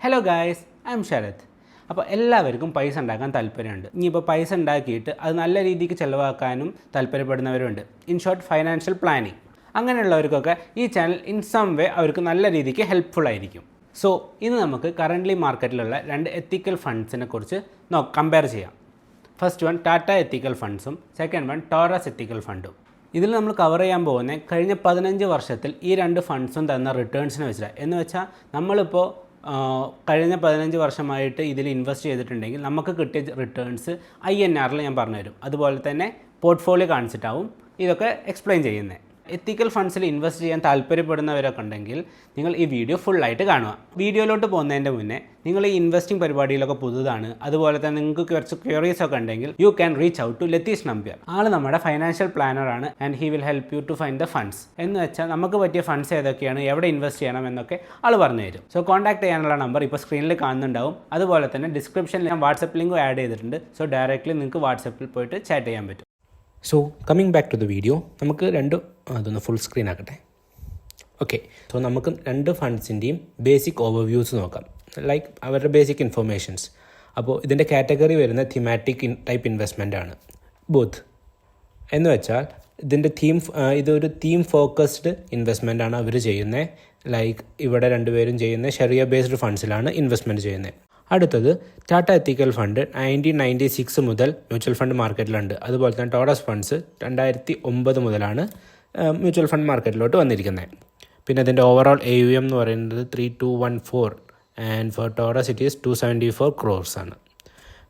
Hello guys, I am Sharath. അപ്പോൾ എല്ലാവർക്കും പൈസ ഉണ്ടാക്കാൻ താല്പര്യമുണ്ട്. ഇനിയിപ്പോൾ പൈസ ഉണ്ടാക്കിയിട്ട് അത് നല്ല രീതിക്ക് ചിലവാക്കാനും താല്പര്യപ്പെടുന്നവരുണ്ട്. In short, financial planning. അങ്ങനെയുള്ളവർക്കൊക്കെ ഈ ചാനൽ ഇൻ സം വേ അവർക്ക് നല്ല രീതിക്ക് ഹെൽപ്ഫുൾ ആയിരിക്കും. സോ ഇന്ന് നമുക്ക് കറൻ്റ്ലി മാർക്കറ്റിലുള്ള 2 എത്തിക്കൽ ഫണ്ട്സിനെ കുറിച്ച് കമ്പയർ ചെയ്യാം. ഫസ്റ്റ് വൺ ടാറ്റ എത്തിക്കൽ ഫണ്ട്സും സെക്കൻഡ് വൺ ടോറസ് എത്തിക്കൽ ഫണ്ടും. ഇതിൽ നമ്മൾ കവർ ചെയ്യാൻ പോകുന്നത് കഴിഞ്ഞ 15 വർഷത്തിൽ ഈ 2 ഫണ്ട്സും തന്ന റിട്ടേൺസിനെ വെച്ചിട്ടാണ്. എന്ന് വെച്ചാൽ നമ്മളിപ്പോൾ കഴിഞ്ഞ 15 വർഷമായിട്ട് ഇതിൽ ഇൻവെസ്റ്റ് ചെയ്തിട്ടുണ്ടെങ്കിൽ നമുക്ക് കിട്ടിയ റിട്ടേൺസ് INRൽ ഞാൻ പറഞ്ഞുതരും. അതുപോലെ തന്നെ പോർട്ട്ഫോളിയോ കാണിച്ചിട്ടാവും ഇതൊക്കെ എക്സ്പ്ലെയിൻ ചെയ്യുന്നത്. എത്തിക്കൽ ഫണ്ട്സിൽ ഇൻവെസ്റ്റ് ചെയ്യാൻ താല്പര്യപ്പെടുന്നവരൊക്കെ ഉണ്ടെങ്കിൽ നിങ്ങൾ ഈ വീഡിയോ ഫുള്ളായിട്ട് കാണുക. വീഡിയോയിലോട്ട് പോകുന്നതിൻ്റെ മുന്നേ നിങ്ങൾ ഈ ഇൻവെസ്റ്റിംഗ് പരിപാടിയിലൊക്കെ പുതുതാണ്, അതുപോലെ തന്നെ നിങ്ങൾക്ക് കുറച്ച് ക്യൂറിയസ് ഒക്കെ ഉണ്ടെങ്കിൽ you can reach out to Latheesh Nambiar. ആൾ നമ്മുടെ ഫൈനാൻഷ്യൽ പ്ലാനറാണ് and he will help you to find the funds. എന്ന് വെച്ചാൽ നമുക്ക് പറ്റിയ ഫണ്ട്സ് ഏതൊക്കെയാണ്, എവിടെ ഇൻവെസ്റ്റ് ചെയ്യണം എന്നൊക്കെ ആൾ പറഞ്ഞു തരും. സോ കോൺടാക്ട് ചെയ്യാനുള്ള നമ്പർ ഇപ്പോൾ സ്ക്രീനിൽ കാണുന്നുണ്ടാവും. അതുപോലെ തന്നെ ഡിസ്ക്രിപ്ഷനിൽ ഞാൻ വാട്സപ്പ് ലിങ്ക് ആഡ് ചെയ്തിട്ടുണ്ട്. സോ ഡയറക്റ്റ്ലി നിങ്ങൾക്ക് വാട്സപ്പിൽ പോയിട്ട് ചാറ്റ് ചെയ്യാൻ പറ്റും. So coming back to the video, നമുക്ക് അതൊന്ന് ഫുൾ സ്ക്രീൻ ആക്കട്ടെ. ഓക്കെ, സോ നമുക്ക് 2 ഫണ്ട്സിൻ്റെയും ബേസിക് ഓവർവ്യൂസ് നോക്കാം, ലൈക്ക് അവരുടെ ബേസിക് ഇൻഫർമേഷൻസ്. അപ്പോൾ ഇതിൻ്റെ കാറ്റഗറി വരുന്ന തിമാറ്റിക് ടൈപ്പ് ഇൻവെസ്റ്റ്മെൻ്റ് ആണ് ബോത്ത്. എന്ന് വെച്ചാൽ ഇതൊരു തീം ഫോക്കസ്ഡ് ഇൻവെസ്റ്റ്മെൻ്റ് ആണ് അവർ ചെയ്യുന്നത്. ലൈക്ക് ഇവിടെ 2 പേരും ചെയ്യുന്ന ഷെറിയ ബേസ്ഡ് ഫണ്ട്സിലാണ് ഇൻവെസ്റ്റ്മെൻറ്റ് ചെയ്യുന്നത്. അടുത്തത് ടാറ്റ എത്തിക്കൽ ഫണ്ട് 1996 മുതൽ മ്യൂച്വൽ ഫണ്ട് മാർക്കറ്റിലുണ്ട്. അതുപോലെ തന്നെ ടോറസ് ഫണ്ട്സ് 2009 മുതലാണ് മ്യൂച്വൽ ഫണ്ട് മാർക്കറ്റിലോട്ട് വന്നിരിക്കുന്നത്. പിന്നെ അതിൻ്റെ ഓവറോൾ AUM എന്ന് പറയുന്നത് 3214 and for Taurus it is 274 crores ആണ്.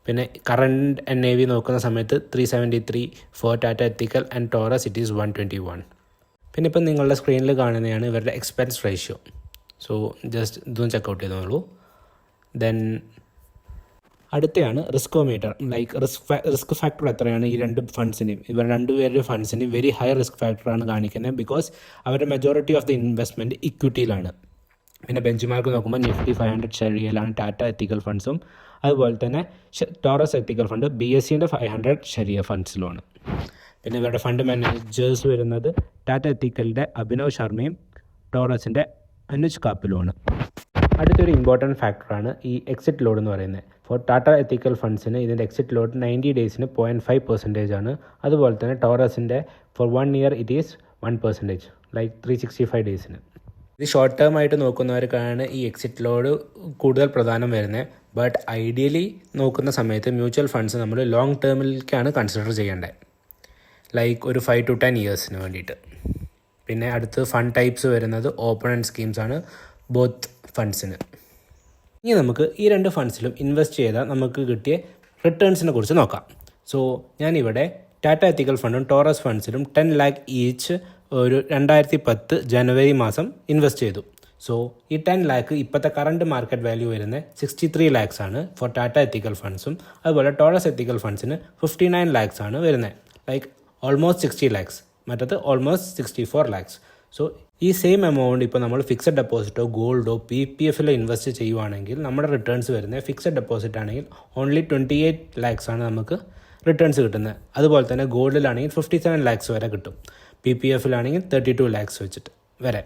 പിന്നെ കറണ്ട് NAV നോക്കുന്ന സമയത്ത് 373 for Tata ethical and Taurus it is 121. പിന്നെ ഇപ്പം നിങ്ങളുടെ സ്ക്രീനിൽ കാണുന്നതാണ് ഇവരുടെ എക്സ്പെൻസ് റേഷ്യോ. സോ ജസ്റ്റ് ഇതൊന്ന് ചെക്കൗട്ട് ചെയ്തോളൂ. ദെൻ അടുത്തയാണ് റിസ്കോമീറ്റർ, ലൈക്ക് റിസ്ക് ഫാക്ടർ എത്രയാണ് ഈ 2 ഫണ്ട്സിൻ്റെയും. ഇവർ 2 പേരുടെ ഫണ്ട്സിൻ്റെയും വെരി ഹൈ റിസ്ക് ഫാക്ടറാണ് കാണിക്കുന്നത്, ബിക്കോസ് അവരുടെ മെജോറിറ്റി ഓഫ് ദി ഇൻവെസ്റ്റ്മെൻറ്റ് ഇക്വിറ്റിയിലാണ്. പിന്നെ ബെഞ്ച് മാർക്ക് നോക്കുമ്പോൾ നിഫ്റ്റി 500 ഷെറിയയിലാണ് ടാറ്റ എത്തിക്കൽ ഫണ്ട്സും, അതുപോലെ തന്നെ ടോറസ് എത്തിക്കൽ ഫണ്ട് BSEൻ്റെ 500 ഷെറിയ ഫണ്ട്സിലുമാണ്. പിന്നെ ഇവരുടെ ഫണ്ട് മാനേജേഴ്സ് വരുന്നത് ടാറ്റ എത്തിക്കലിൻ്റെ അഭിനവ് ശർമ്മയും ടോറസിൻ്റെ അനുജ് കാപ്പിലുമാണ്. അടുത്തൊരു ഇമ്പോർട്ടൻറ്റ് ഫാക്ടറാണ് ഈ എക്സിറ്റ് ലോഡ് എന്ന് പറയുന്നത്. ഫോർ ടാറ്റ എത്തിക്കൽ ഫണ്ട്സിന് ഇതിൻ്റെ എക്സിറ്റ് ലോഡ് 90 ഡേയ്സിന് 0.5% ആണ്. അതുപോലെ തന്നെ ടോറസിൻ്റെ for 1 year it is 1%, like 365 ഡേയ്സിന്. ഇത് ഷോർട്ട് ടേം ആയിട്ട് നോക്കുന്നവർക്കാണ് ഈ എക്സിറ്റ് ലോഡ് കൂടുതൽ പ്രധാനം വരുന്നത്. ബട്ട് ഐഡിയലി നോക്കുന്ന സമയത്ത് മ്യൂച്വൽ ഫണ്ട്സ് നമ്മൾ ലോങ് ടേമിലേക്കാണ് കൺസിഡർ ചെയ്യേണ്ടത്, ലൈക്ക് ഒരു 5 to 10 years വേണ്ടിയിട്ട്. പിന്നെ അടുത്ത് ഫണ്ട് ടൈപ്സ് വരുന്നത് ഓപ്പൺ ആൻഡ് സ്കീംസ് ആണ് ബോത്ത് ഫണ്ട്സിന്. ഇനി നമുക്ക് ഈ 2 ഫണ്ട്സിലും ഇൻവെസ്റ്റ് ചെയ്താൽ നമുക്ക് കിട്ടിയ റിട്ടേൺസിനെ കുറിച്ച് നോക്കാം. സോ ഞാനിവിടെ ടാറ്റ എത്തിക്കൽ ഫണ്ടും ടോറസ് ഫണ്ട്സിലും 10 lakh ഈച്ച് ഒരു 2010 ജനുവരി മാസം ഇൻവെസ്റ്റ് ചെയ്തു. സോ ഈ 10 lakh ഇപ്പോഴത്തെ കറണ്ട് മാർക്കറ്റ് വാല്യൂ വരുന്നത് 63 lakhs ആണ് ഫോർ ടാറ്റ എത്തിക്കൽ ഫണ്ട്സും. അതുപോലെ ടോറസ് എത്തിക്കൽ ഫണ്ട്സിന് 59 lakhs ആണ് വരുന്നത്, ലൈക്ക് ഓൾമോസ്റ്റ് 60 lakhs, മറ്റത് ഓൾമോസ്റ്റ് 64 lakhs. സോ ഈ സെയിം എമൗണ്ട് ഇപ്പോൾ നമ്മൾ ഫിക്സഡ് ഡെപ്പോസിറ്റോ ഗോൾഡോ PPFലോ ഇൻവെസ്റ്റ് ചെയ്യുവാണെങ്കിൽ നമ്മുടെ റിട്ടേൺസ് വരുന്നത് ഫിക്സഡ് ഡെപ്പോസിറ്റ് ആണെങ്കിൽ ഓൺലി 28 lakhs ആണ് നമുക്ക് റിട്ടേൺസ് കിട്ടുന്നത്. അതുപോലെ തന്നെ ഗോൾഡിലാണെങ്കിൽ 57 lakhs വരെ കിട്ടും, PPFലാണെങ്കിൽ 32 lakhs വെച്ചിട്ട് വരെ.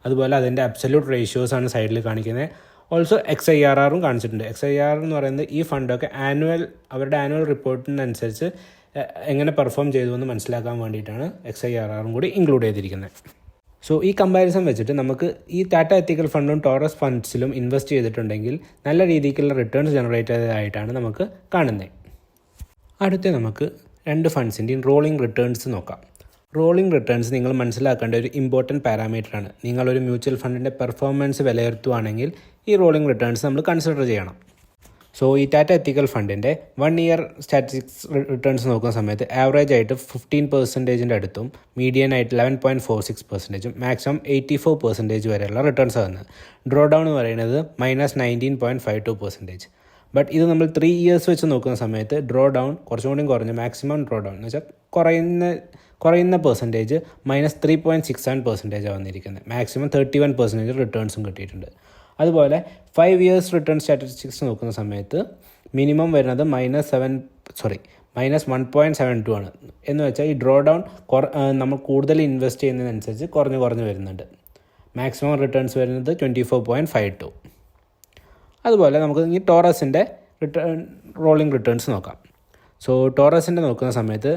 അതുപോലെ അതിൻ്റെ അബ്സല്യൂട്ട് റേഷ്യോസാണ് സൈഡിൽ കാണിക്കുന്നത്. ഓൾസോ XIRRും കാണിച്ചിട്ടുണ്ട്. XIRR എന്ന് പറയുന്നത് ഈ ഫണ്ടൊക്കെ അവരുടെ ആനുവൽ റിപ്പോർട്ടിനനുസരിച്ച് എങ്ങനെ പെർഫോം ചെയ്തു എന്ന് മനസ്സിലാക്കാൻ വേണ്ടിയിട്ടാണ് XIRRും കൂടി ഇൻക്ലൂഡ് ചെയ്തിരിക്കുന്നത്. സോ ഈ കമ്പാരിസൺ വെച്ചിട്ട് നമുക്ക് ഈ ടാറ്റ എത്തിക്കൽ ഫണ്ടും ടോറസ് ഫണ്ട്സിലും ഇൻവെസ്റ്റ് ചെയ്തിട്ടുണ്ടെങ്കിൽ നല്ല രീതിക്കുള്ള റിട്ടേൺസ് ജനറേറ്റ് ചെയ്തതായിട്ടാണ് നമുക്ക് കാണുന്നത്. അടുത്ത നമുക്ക് 2 ഫണ്ട്സിൻ്റെയും റോളിംഗ് റിട്ടേൺസ് നോക്കാം. റോളിംഗ് റിട്ടേൺസ് നിങ്ങൾ മനസ്സിലാക്കേണ്ട ഒരു ഇമ്പോർട്ടൻറ്റ് പാരാമീറ്ററാണ്. നിങ്ങളൊരു മ്യൂച്വൽ ഫണ്ടിൻ്റെ പെർഫോമൻസ് വിലയിരുത്തുകയാണെങ്കിൽ ഈ റോളിംഗ് റിട്ടേൺസ് നമ്മൾ കൺസിഡർ ചെയ്യണം. സോ ഈ ടാറ്റ എത്തിക്കൽ ഫണ്ടിൻ്റെ 1 year സ്റ്റാറ്റിസ്റ്റിക്സ് റിട്ടേൺസ് നോക്കുന്ന സമയത്ത് ആവറേജ് ആയിട്ട് 15% അടുത്തും മീഡിയൻ ആയിട്ട് 11.46%, മാക്സിമം 84% വരെയുള്ള റിട്ടേൺസ് ആണ്. ഡ്രോ ഡൗൺ എന്ന് പറയുന്നത് -19.52%. ബട്ട് ഇത് നമ്മൾ 3 years വെച്ച് നോക്കുന്ന സമയത്ത് ഡ്രോ ഡൗൺ കുറച്ചും കൂടി കുറഞ്ഞു. മാക്സിമം ഡ്രോ ഡൗൺ എന്ന് വെച്ചാൽ കുറയുന്ന പെർസെൻറ്റേജ് -3.67% വന്നിരിക്കുന്നത്. മാക്സിമം 31% റിട്ടേൺസും കിട്ടിയിട്ടുണ്ട്. അതുപോലെ 5 years റിട്ടേൺ സ്റ്റാറ്റിസ്റ്റിക്സ് നോക്കുന്ന സമയത്ത് മിനിമം വരുന്നത് -1.72 ആണ്. എന്ന് വെച്ചാൽ ഈ ഡ്രോ ഡൗൺ നമ്മൾ കൂടുതൽ ഇൻവെസ്റ്റ് ചെയ്യുന്നതിനനുസരിച്ച് കുറഞ്ഞു വരുന്നുണ്ട്. മാക്സിമം റിട്ടേൺസ് വരുന്നത് 24.52. അതുപോലെ നമുക്ക് ഈ ടോറസിൻ്റെ റോളിംഗ് റിട്ടേൺസ് നോക്കാം. സോ ടോറസിൻ്റെ നോക്കുന്ന സമയത്ത്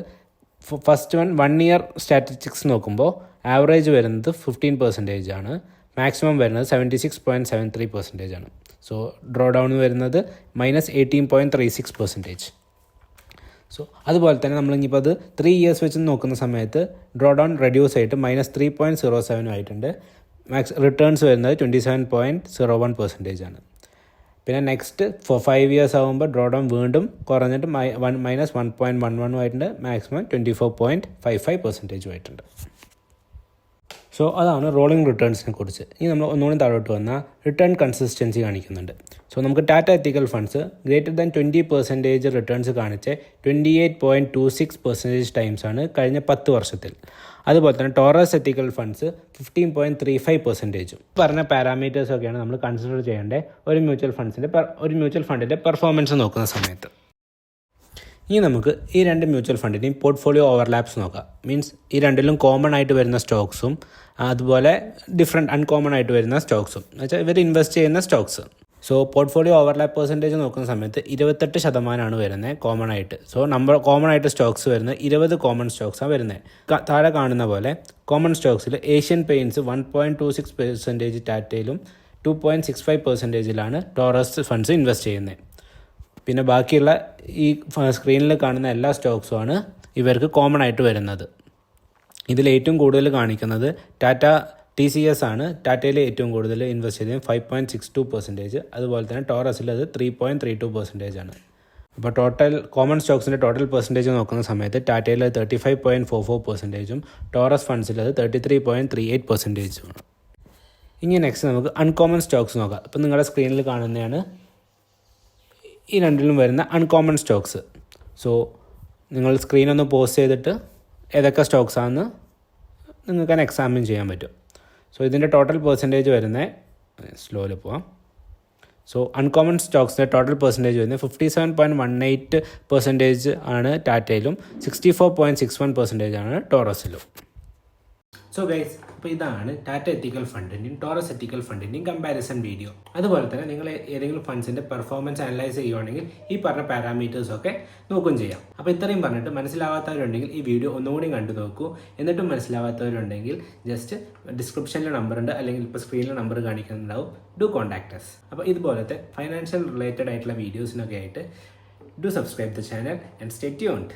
ഫസ്റ്റ് 1 ഇയർ സ്റ്റാറ്റിസ്റ്റിക്സ് നോക്കുമ്പോൾ ആവറേജ് വരുന്നത് 15% ആണ്, മാക്സിമം വരുന്നത് 76.73% ആണ്. സോ ഡ്രോ ഡൗൺ വരുന്നത് -18.36%. സോ അതുപോലെ തന്നെ നമ്മളിപ്പോൾ അത് 3 ഇയേഴ്സ് വെച്ച് നോക്കുന്ന സമയത്ത് ഡ്രോ ഡൗൺ റെഡ്യൂസ് ആയിട്ട് -3.07 ആയിട്ടുണ്ട്. റിട്ടേൺസ് വരുന്നത് 27.01% ആണ്. പിന്നെ നെക്സ്റ്റ് 5 ഇയേഴ്സ് ആകുമ്പോൾ ഡ്രോ ഡൗൺ വീണ്ടും കുറഞ്ഞിട്ട് -1.11 ആയിട്ടുണ്ട്, മാക്സിമം 24.55% ആയിട്ടുണ്ട്. സോ അതാണ് റോളിംഗ് റിട്ടേൺസിനെ കുറിച്ച്. ഇനി നമ്മൾ ഒന്നുകൂടി താഴോട്ട് വന്നാൽ റിട്ടേൺ കൺസിസ്റ്റൻസി കാണിക്കുന്നുണ്ട്. സോ നമുക്ക് ടാറ്റ എത്തിക്കൽ ഫണ്ട്സ് >20% റിട്ടേൺസ് കാണിച്ച് 28.26% ടൈംസ് ആണ് കഴിഞ്ഞ 10 വർഷത്തിൽ. അതുപോലെ തന്നെ ടോറസ് എത്തിക്കൽ ഫണ്ട്സ് 15.35%. പറഞ്ഞ പാരാമീറ്റേഴ്സൊക്കെയാണ് നമ്മൾ കൺസിഡർ ചെയ്യേണ്ടത് ഒരു മ്യൂച്വൽ ഫണ്ടിൻ്റെ പെർഫോമൻസ് നോക്കുന്ന സമയത്ത്. ഇനി നമുക്ക് ഈ 2 മ്യൂച്വൽ ഫണ്ടിൻ്റെയും പോർട്ട്ഫോളിയോ ഓവർലാപ്സ് നോക്കാം. മീൻസ് ഈ രണ്ടിലും കോമൺ ആയിട്ട് വരുന്ന സ്റ്റോക്സും അതുപോലെ ഡിഫറെൻറ്റ് അൺകോമൺ ആയിട്ട് വരുന്ന സ്റ്റോക്സും എന്നുവെച്ചാൽ ഇവർ ഇൻവെസ്റ്റ് ചെയ്യുന്ന stocks. So portfolio overlap percentage നോക്കുന്ന സമയത്ത് 28% വരുന്നത് കോമൺ ആയിട്ട്. സോ കോമൺ ആയിട്ട് സ്റ്റോക്സ് വരുന്നത് 20 കോമൺ സ്റ്റോക്സാണ് വരുന്നത്. താഴെ കാണുന്ന പോലെ കോമൺ സ്റ്റോക്സിൽ ഏഷ്യൻ പെയിൻറ്റ്സ് 1.26% ടാറ്റയിലും 2.65%ലാണ് ടോറസ് ഫണ്ട്സ് ഇൻവെസ്റ്റ് ചെയ്യുന്നത്. പിന്നെ ബാക്കിയുള്ള ഈ സ്ക്രീനിൽ കാണുന്ന എല്ലാ സ്റ്റോക്സുമാണ് ഇവർക്ക് കോമൺ ആയിട്ട് വരുന്നത്. ഇതിൽ ഏറ്റവും കൂടുതൽ കാണിക്കുന്നത് ടാറ്റ TCS ആണ്. ടാറ്റയിൽ ഏറ്റവും കൂടുതൽ ഇൻവെസ്റ്റ് ചെയ്തത് 5.62%. അതുപോലെ തന്നെ ടോറസിൽ അത് 3.32% ആണ്. അപ്പോൾ ടോട്ടൽ കോമൺ സ്റ്റോക്സിൻ്റെ ടോട്ടൽ പെർസെൻറ്റേജ് നോക്കുന്ന സമയത്ത് ടാറ്റയിൽ 35.44%, ടോറസ് ഫണ്ട്സിൽ അത് 33.38%. ഇനി നെക്സ്റ്റ് നമുക്ക് അൺകോമൺ സ്റ്റോക്സ് നോക്കാം. അപ്പോൾ നിങ്ങളുടെ സ്ക്രീനിൽ കാണുന്നതാണ് ഈ രണ്ടിലും വരുന്ന അൺകോമൺ സ്റ്റോക്സ്. സോ നിങ്ങൾ സ്ക്രീനൊന്ന് പോസ് ചെയ്തിട്ട് ഏതൊക്കെ സ്റ്റോക്സ് ആണെന്ന് നിങ്ങൾക്ക് എക്സാമിൻ ചെയ്യാൻ പറ്റും. സോ ഇതിൻ്റെ ടോട്ടൽ പെർസെൻറ്റേജ് വരുന്നത് സ്ലോയിൽ പോവാം. സോ അൺകോമൺ സ്റ്റോക്സിൻ്റെ ടോട്ടൽ പെർസെൻറ്റേജ് വരുന്നത് 57.18% ആണ് ടാറ്റയിലും 64.61% ആണ് ടോറസിലും. സോ ഗൈസ്, അപ്പോൾ ഇതാണ് ടാറ്റ എത്തിക്കൽ ഫണ്ടിൻ്റെയും ടോറസ് എത്തിക്കൽ ഫണ്ടിൻ്റെയും കമ്പാരിസൺ വീഡിയോ. അതുപോലെ തന്നെ നിങ്ങൾ ഏതെങ്കിലും ഫണ്ട്സിൻ്റെ പെർഫോമൻസ് അനലൈസ് ചെയ്യുവാണെങ്കിൽ ഈ പറഞ്ഞ പാരാമീറ്റേഴ്സൊക്കെ നോക്കുകയും ചെയ്യാം. അപ്പോൾ ഇത്രയും പറഞ്ഞിട്ട് മനസ്സിലാവാത്തവരുണ്ടെങ്കിൽ ഈ വീഡിയോ ഒന്നുകൂടി കണ്ടു നോക്കൂ. എന്നിട്ടും മനസ്സിലാവാത്തവരുണ്ടെങ്കിൽ ജസ്റ്റ് ഡിസ്ക്രിപ്ഷനിൽ നമ്പർ ഉണ്ട്, അല്ലെങ്കിൽ ഇപ്പോൾ സ്ക്രീനിൽ നമ്പർ കാണിക്കുന്നുണ്ടാവും. Do contact us. അപ്പോൾ ഇതുപോലത്തെ ഫൈനാൻഷ്യൽ റിലേറ്റഡ് ആയിട്ടുള്ള വീഡിയോസിനൊക്കെ ആയിട്ട് do subscribe the channel and stay tuned.